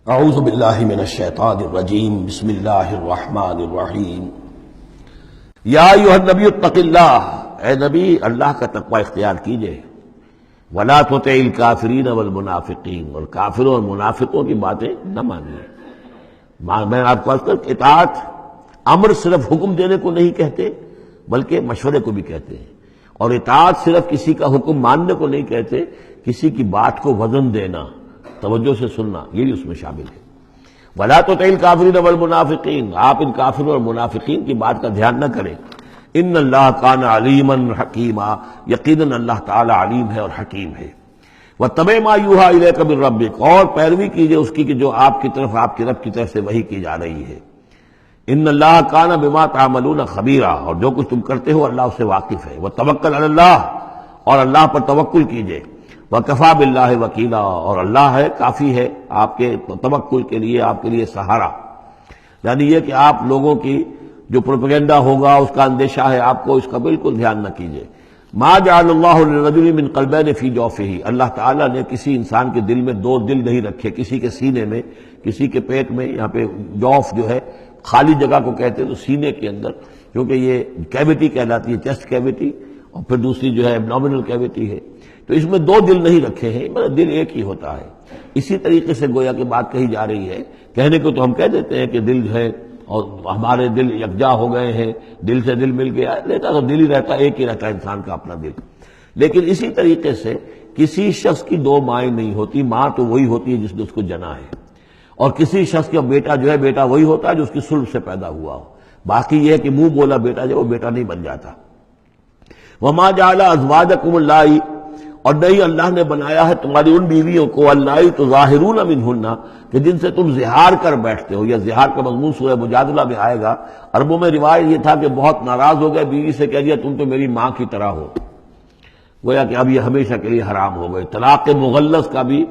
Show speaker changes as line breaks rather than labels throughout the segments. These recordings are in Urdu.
اعوذ باللہ من الشیطان الرجیم بسم اللہ الرحمن الرحیم یا ایھا النبی اتق اللہ، اے نبی اللہ کا تقوی اختیار کیجئے، ولا تطع الکافرین والمنافقین، اور کافروں اور منافقوں کی باتیں نہ مانیے۔ میں آپ کو عرض کرتا اطاعت امر صرف حکم دینے کو نہیں کہتے بلکہ مشورے کو بھی کہتے ہیں، اور اطاعت صرف کسی کا حکم ماننے کو نہیں کہتے، کسی کی بات کو وزن دینا، توجہ سے سننا، یہ بھی اس میں شامل ہے۔ وَلَا تُطِعِ الْكَافِرِينَ وَالْمُنَافِقِينَ، آپ ان کافروں اور منافقین کی بات کا دھیان نہ کریں۔ ان اللہ کان علیما حکیما، یقیناً اللہ تعالی علیم ہے اور حکیم ہے۔ وَاتَّبِعْ مَا یوحیٰ اِلَیکَ مِن رَبِّکَ، اور پیروی کیجئے اس کی کہ جو آپ کی طرف، آپ کے رب کی طرف سے وحی کی جا رہی ہے۔ ان اللہ کان بما تعملون خبیرا، اور جو کچھ تم کرتے ہو اللہ اس سے واقف ہے۔ وتوکل علی اللہ، اور اللہ پر توکل کیجئے۔ وکفیٰ باللہ وکیلا، اور اللہ ہے کافی ہے آپ کے توکل کے لیے، آپ کے لیے سہارا۔ یعنی یہ کہ آپ لوگوں کی جو پروپیگنڈا ہوگا اس کا اندیشہ ہے آپ کو، اس کا بالکل دھیان نہ کیجئے۔ ما جعل اللہ للرجل من قلبین فی جوفہ، اللہ تعالیٰ نے کسی انسان کے دل میں دو دل نہیں رکھے، کسی کے سینے میں، کسی کے پیٹ میں۔ یہاں پہ جوف جو ہے خالی جگہ کو کہتے ہیں، تو سینے کے اندر، کیونکہ یہ کیویٹی کہلاتی ہے، چیسٹ کیویٹی، اور پھر دوسری جو ہے ایبڈومینل کیویٹی ہے، تو اس میں دو دل نہیں رکھے ہیں، مطلب دل ایک ہی ہوتا ہے۔ اسی طریقے سے گویا کہ بات کہی جا رہی ہے، کہنے کو تو ہم کہہ دیتے ہیں کہ دل جو ہے اور ہمارے دل یکجا ہو گئے ہیں، دل سے دل مل گیا، لیتا تو دل ہی رہتا، ایک ہی رہتا ہے انسان کا اپنا دل۔ لیکن اسی طریقے سے کسی شخص کی دو مائیں نہیں ہوتی، ماں تو وہی ہوتی ہے جس نے اس کو جنا ہے، اور کسی شخص کا بیٹا جو ہے، بیٹا وہی ہوتا ہے جو اس کی صلب سے پیدا ہوا ہو۔ باقی یہ ہے کہ منہ بولا بیٹا جو وہ بیٹا نہیں بن جاتا۔ وما جعل ازواجکم اللہ، اور نہیں اللہ نے بنایا ہے تمہاری ان بیویوں کو، اللہ تظاہرون منہن، کہ جن سے تم زہار کر بیٹھتے ہو۔ یا زہار کا مضمون سورہ مجادلہ میں آئے گا۔ عربوں میں روایت یہ تھا کہ بہت ناراض ہو گئے، بیوی سے کہہ دیا تم تو میری ماں کی طرح ہو، گویا کہ اب یہ ہمیشہ کے لیے حرام ہو گئی۔ طلاق مغلظ کا بھی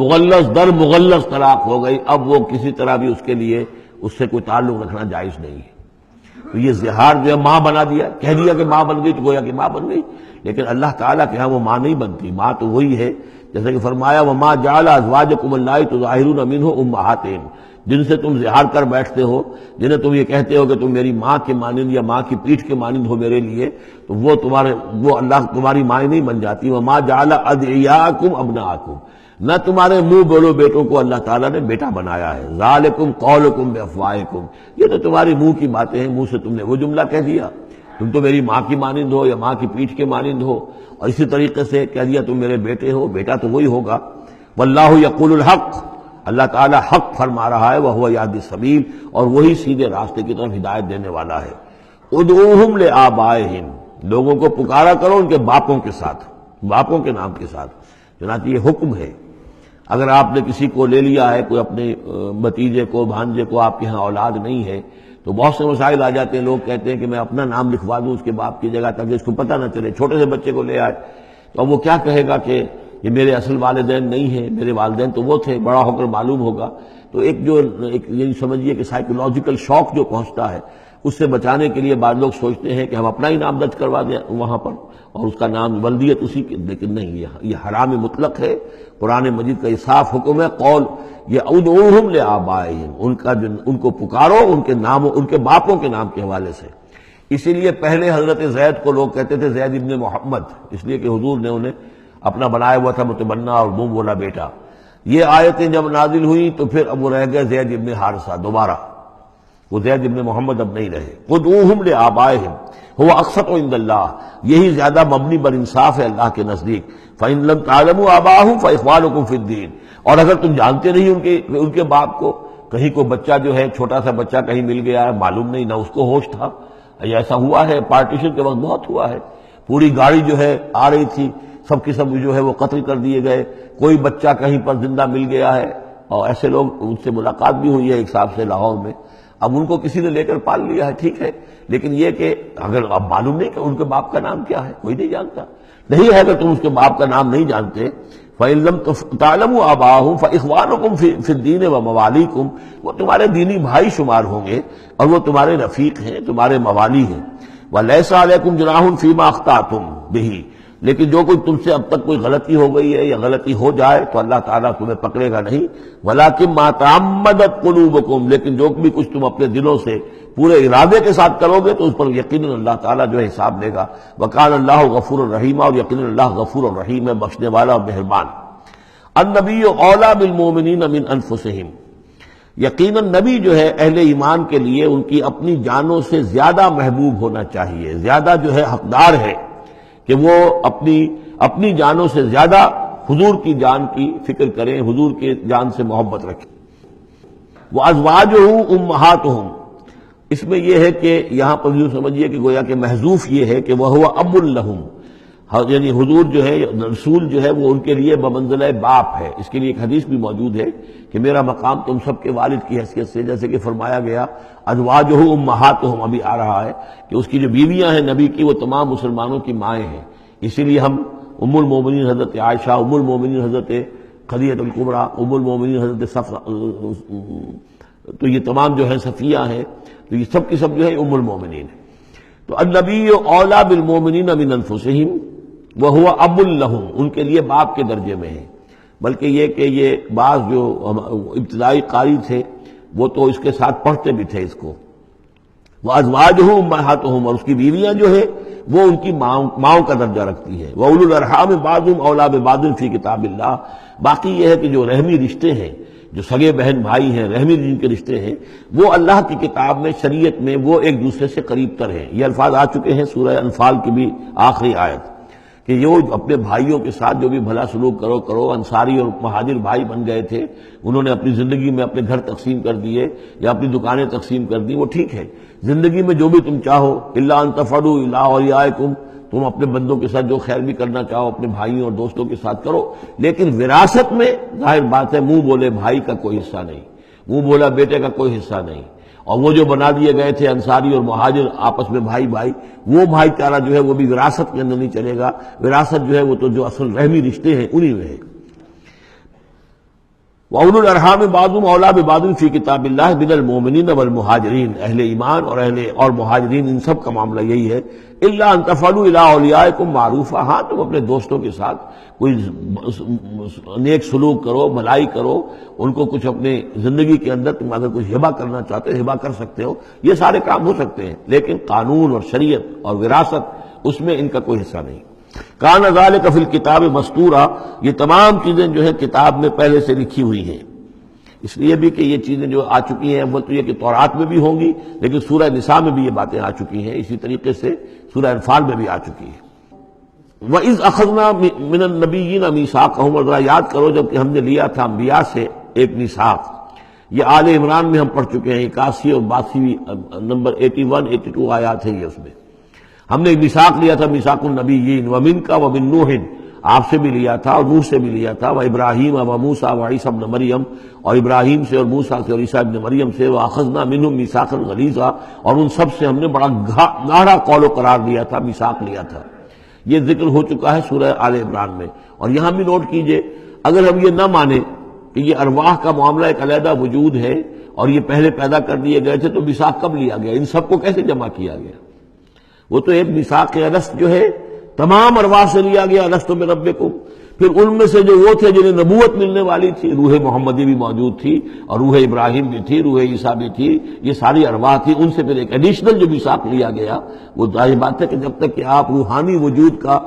مغلظ در مغلظ طلاق ہو گئی، اب وہ کسی طرح بھی اس کے لیے اس سے کوئی تعلق رکھنا جائز نہیں ہے۔ تو یہ زہار جو ہے ماں بنا دیا، کہہ دیا کہ ماں بن گئی، تو گویا کہ ماں بن گئی، لیکن اللہ تعالیٰ کے ہاں وہ ماں نہیں بنتی، ماں تو وہی ہے، جیسے کہ فرمایا وما جعل ازواجکم اللہ تظاہرون منہ امہاتہم، جن سے تم زہار کر بیٹھتے ہو، جنہیں تم یہ کہتے ہو کہ تم میری ماں کے مانند یا ماں کی پیٹھ کے مانند ہو میرے لیے، تو وہ اللہ تمہاری ماں نہیں بن جاتی۔ وما جعل ادعیاکم ابناءکم، نہ تمہارے منہ بولو بیٹوں کو اللہ تعالیٰ نے بیٹا بنایا ہے۔ ذالکم قولکم بافواہکم، یہ تو تمہاری منہ کی باتیں ہیں، منہ سے تم نے وہ جملہ کہہ دیا، تم تو میری ماں کی مانند ہو یا ماں کی پیٹھ کے مانند ہو، اور اسی طریقے سے کہہ دیا تم میرے بیٹے ہو، بیٹا تو وہی ہوگا۔ واللہ یقول الحق، اللہ تعالیٰ حق فرما رہا ہے، وہو یہدی السبیل، اور وہی سیدھے راستے کی طرف ہدایت دینے والا ہے۔ ادعوہم لآبائہم، لوگوں کو پکارا کرو ان کے باپوں کے ساتھ، باپوں کے نام کے ساتھ۔ چنانچہ یہ حکم ہے، اگر آپ نے کسی کو لے لیا ہے، کوئی اپنے بھتیجے کو، بھانجے کو، آپ کے ہاں اولاد نہیں ہے، تو بہت سے مسائل آ جاتے ہیں، لوگ کہتے ہیں کہ میں اپنا نام لکھوا دوں اس کے باپ کی جگہ تاکہ اس کو پتہ نہ چلے۔ چھوٹے سے بچے کو لے آئے تو اب وہ کیا کہے گا کہ یہ میرے اصل والدین نہیں ہیں، میرے والدین تو وہ تھے، بڑا ہو کر معلوم ہوگا۔ تو ایک یہ سمجھیے کہ سائیکولوجیکل شوق جو پہنچتا ہے، اس سے بچانے کے لیے بعض لوگ سوچتے ہیں کہ ہم اپنا ہی نام درج کروا دیں وہاں پر، اور اس کا نام ولدیت اسی کی، لیکن نہیں، یہ حرام مطلق ہے۔ قرآن مجید کا یہ صاف حکم ہے، قول یہ ادعوہم لآبائہم، ان کو پکارو ان کے نام، ان کے باپوں کے نام کے حوالے سے۔ اسی لیے پہلے حضرت زید کو لوگ کہتے تھے زید ابن محمد، اس لیے کہ حضور نے انہیں اپنا بنایا ہوا تھا متبنہ اور منہ بولا بیٹا۔ یہ آیتیں جب نازل ہوئی تو پھر اب وہ رہ گئے زید ابن حارثہ، دوبارہ وہ زید ابن محمد اب نہیں رہے۔ ادعوہم لآبائہم هو اقسط عند اللہ، یہی زیادہ مبنی بر انصاف ہے اللہ کے نزدیک۔ فإن لم تعلموا آباءهم فإخوانكم في الدين، اور اگر تم جانتے نہیں ان کے باپ کو، کہیں کوئی بچہ جو ہے، چھوٹا سا بچہ کہیں مل گیا ہے، معلوم نہیں، نہ اس کو ہوش تھا، ایسا ہوا ہے، پارٹیشن کے وقت بہت ہوا ہے، پوری گاڑی جو ہے آ رہی تھی، سب کے سب جو ہے وہ قتل کر دیے گئے، کوئی بچہ کہیں پر زندہ مل گیا ہے، اور ایسے لوگ، ان سے ملاقات بھی ہوئی ہے ایک صاحب سے لاہور میں، اب ان کو کسی نے لے کر پال لیا ہے، ٹھیک ہے، لیکن یہ کہ اگر اب معلوم نہیں کہ ان کے باپ کا نام کیا ہے، کوئی نہیں جانتا، نہیں ہے اگر تم اس کے باپ کا نام نہیں جانتے، فَإِن لَمْ تَعْلَمُوا آبَاءَهُمْ فَإِخْوَانُكُمْ فِي الدِّينِ وَمَوَالِيكُمْ، وہ تمہارے دینی بھائی شمار ہوں گے اور وہ تمہارے رفیق ہیں، تمہارے موالی ہیں۔ وَلَيْسَ عَلَيْكُمْ جُنَاحٌ فِيمَا أَخْطَأْتُمْ بِهِ، لیکن جو کوئی تم سے اب تک کوئی غلطی ہو گئی ہے یا غلطی ہو جائے تو اللہ تعالیٰ تمہیں پکڑے گا نہیں. وَلَٰكِن مَّا تَعَمَّدَتْ قُلُوبُكُمْ، لیکن جو بھی کچھ تم اپنے دلوں سے پورے ارادے کے ساتھ کرو گے تو اس پر یقیناً اللہ تعالیٰ جو ہے حساب لے گا. وَكَانَ اللَّهُ غَفُورًا رَحِيمًا، اور یقیناً اللہ غفور الرحیم ہے، بخشنے والا اور مہربان. النبی اولیٰ بالمؤمنین من انفسہم، یقیناً نبی جو ہے اہل ایمان کے لیے ان کی اپنی جانوں سے زیادہ محبوب ہونا چاہیے، زیادہ جو ہے حقدار ہے کہ وہ اپنی جانوں سے زیادہ حضور کی جان کی فکر کریں، حضور کی جان سے محبت رکھیں. وَأَزْوَاجُهُ أُمَّهَاتُهُمْ، اس میں یہ ہے کہ یہاں پر یوں سمجھیے کہ گویا کہ محذوف یہ ہے کہ وَهُوَ أَبٌ لَهُمْ، یعنی حضور جو ہے رسول جو ہے وہ ان کے لیے بمنزلہ باپ ہے. اس کے لیے ایک حدیث بھی موجود ہے کہ میرا مقام تم سب کے والد کی حیثیت سے، جیسے کہ فرمایا گیا ازواجہ امہاتہم، ابھی آ رہا ہے کہ اس کی جو بیویاں ہیں نبی کی وہ تمام مسلمانوں کی مائیں ہیں. اسی لیے ہم ام المومنین حضرت عائشہ، ام المومنین حضرت خدیجہ الکبریٰ، ام المومنین حضرت صفیہ، تو یہ تمام جو ہیں صفیہ ہیں، تو یہ سب کی سب جو ہے ام المومنین ہیں. تو النبی اولیٰ بالمؤمنین من انفسہم وہو اب لہم، ان کے لیے باپ کے درجے میں ہے. بلکہ یہ کہ یہ بعض جو ابتدائی قاری تھے وہ تو اس کے ساتھ پڑھتے بھی تھے اس کو. وَأَزْوَاجُهُ أُمَّهَاتُهُمْ، اور اس کی بیویاں جو ہے وہ ان کی ماؤں کا درجہ رکھتی ہیں. وَأُولُو الْأَرْحَامِ بَعْضُهُمْ أَوْلَىٰ بِبَعْضٍ فِي کتاب اللہ. باقی یہ ہے کہ جو رحمی رشتے ہیں، جو سگے بہن بھائی ہیں، رحمی جن کے رشتے ہیں، وہ اللہ کی کتاب میں، شریعت میں وہ ایک دوسرے سے قریب تر ہیں. یہ الفاظ آ چکے ہیں سورہ انفال کی بھی آخری آیت کہ یہ اپنے بھائیوں کے ساتھ جو بھی بھلا سلوک کرو. انصاری اور مہاجر بھائی بن گئے تھے، انہوں نے اپنی زندگی میں اپنے گھر تقسیم کر دیے یا اپنی دکانیں تقسیم کر دی، وہ ٹھیک ہے. زندگی میں جو بھی تم چاہو، الا ان تفعلوا الی اولیاءکم، تم اپنے بندوں کے ساتھ جو خیر بھی کرنا چاہو اپنے بھائیوں اور دوستوں کے ساتھ کرو. لیکن وراثت میں ظاہر بات ہے منہ بولے بھائی کا کوئی حصہ نہیں، منہ بولا بیٹے کا کوئی حصہ نہیں. اور وہ جو بنا دیے گئے تھے انصاری اور مہاجر آپس میں بھائی، وہ بھائی چارہ جو ہے وہ بھی وراثت کے اندر نہیں چلے گا. وراثت جو ہے وہ تو جو اصل رحمی رشتے ہیں انہی میں ہے. وَأُولُو الْأَرْحَامِ بَعْضُهُمْ أَوْلَىٰ بِبَعْضٍ فِي کتاب اللہ مِنَ الْمُؤْمِنِينَ وَالْمُہَاجِرِينَ، اہل ایمان اور مہاجرین، ان سب کا معاملہ یہی ہے. إِلَّا أَن تَفْعَلُوا إِلَىٰ أَوْلِيَائِكُمْ مَعْرُوفًا، ہاں تم اپنے دوستوں کے ساتھ کوئی نیک سلوک کرو، بھلائی کرو، ان کو کچھ اپنے زندگی کے اندر تم اگر کچھ ہبہ کرنا چاہتے ہو ہبہ کر سکتے ہو. یہ سارے کام ہو سکتے ہیں، لیکن قانون اور شریعت اور وراثت اس میں ان کا کوئی حصہ نہیں. کان ذالک فی الکتاب مستورا، یہ تمام چیزیں جو ہے کتاب میں پہلے سے لکھی ہوئی ہیں. اس لیے بھی کہ یہ چیزیں جو آ چکی ہیں وہ تو یہ کہ تورات میں بھی ہوں گی، لیکن سورہ نساء میں بھی یہ باتیں آ چکی ہیں. اسی طریقے سے سورہ انفال میں بھی آ چکی ہیں. وَإِذْ أَخَذْنَا مِنَ النَّبِيِّينَ مِيثَاقَهُمْ، اور ذرا یاد کرو جب کہ ہم نے لیا تھا انبیاء سے ایک میثاق. یہ آل عمران میں ہم پڑھ چکے ہیں، 81 اور 82 نمبر 81 82 آیات ہیں یہ. اس میں ہم نے میثاق لیا تھا، میثاق النبیین، ومنک ومن نوح، آپ سے بھی لیا تھا اور نوح سے بھی لیا تھا، وابراہیم وموسیٰ وعیسیٰ ابن مریم، اور ابراہیم سے اور موسیٰ سے اور عیسیٰ ابن مریم سے، واخذنا منہم میثاقا غلیظا، اور ان سب سے ہم نے بڑا گہرا قول و قرار لیا تھا، میثاق لیا تھا. یہ ذکر ہو چکا ہے سورہ آل عمران میں. اور یہاں بھی نوٹ کیجئے، اگر ہم یہ نہ مانیں کہ یہ ارواح کا معاملہ ایک علیحدہ وجود ہے اور یہ پہلے پیدا کر دیے گئے تھے، تو میثاق کب لیا گیا؟ ان سب کو کیسے جمع کیا گیا؟ وہ تو ایک میثاق الست جو ہے تمام ارواح سے لیا گیا، الست بربکم. پھر ان میں سے جو وہ تھے جنہیں نبوت ملنے والی تھی، روح محمدی بھی موجود تھی اور روح ابراہیم بھی تھی، روح عیسیٰ بھی تھی، یہ ساری ارواح تھی. ان سے پھر ایک ایڈیشنل جو میثاق لیا گیا، وہ ظاہر بات ہے کہ جب تک کہ آپ روحانی وجود کا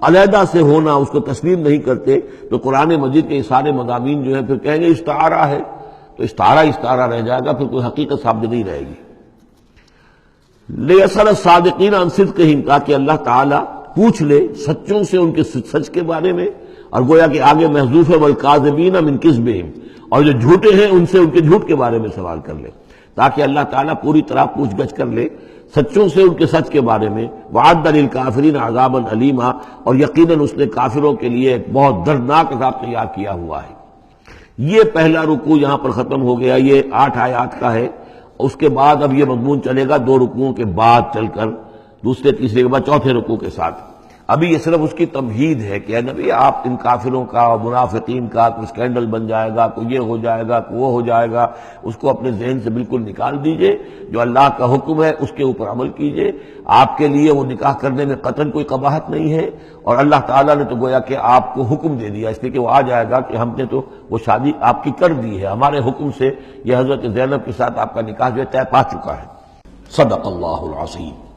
علیحدہ سے ہونا اس کو تسلیم نہیں کرتے تو قرآن مجید کے سارے مضامین جو ہیں پھر کہیں گے استعارہ ہے، تو استعارہ رہ جائے گا، پھر کوئی حقیقت ثابت نہیں رہے گی. لِيَسْأَلَ الصَّادِقِينَ عَنْ صِدْقِهِمْ، تاکہ اللہ تعالیٰ پوچھ لے سچوں سے ان کے سچ کے بارے میں. اور گویا کہ آگے محذوف ہے وَالْكَاذِبِينَ مِنْ كِذْبِهِمْ، اور جو جھوٹے ہیں ان سے ان کے جھوٹ کے بارے میں سوال کر لے، تاکہ اللہ تعالیٰ پوری طرح پوچھ گچھ کر لے سچوں سے ان کے سچ کے بارے میں. وَعَدَّ لِلْكَافِرِينَ عَذَابًا أَلِيمًا، اور یقیناً اس نے کافروں کے لیے ایک بہت دردناک عذاب تیار کیا ہوا ہے. یہ پہلا رکوع یہاں پر ختم ہو گیا، یہ 8 آیات کا ہے. اس کے بعد اب یہ مضمون چلے گا 2 رکوعوں کے بعد چل کر دوسرے تیسرے کے بعد چوتھے رکوع کے ساتھ. ابھی یہ صرف اس کی تمہید ہے کہ اے نبی آپ ان کافروں کا اور منافقین کا کوئی اسکینڈل بن جائے گا، کوئی یہ ہو جائے گا، کوئی وہ ہو جائے گا، اس کو اپنے ذہن سے بالکل نکال دیجئے، جو اللہ کا حکم ہے اس کے اوپر عمل کیجئے۔ آپ کے لیے وہ نکاح کرنے میں قطعاً کوئی قباحت نہیں ہے، اور اللہ تعالیٰ نے تو گویا کہ آپ کو حکم دے دیا، اس لیے کہ وہ آ جائے گا کہ ہم نے تو وہ شادی آپ کی کر دی ہے، ہمارے حکم سے یہ حضرت زینب کے ساتھ آپ کا نکاح جو ہے طے پا چکا ہے۔ صدق اللہ العظیم۔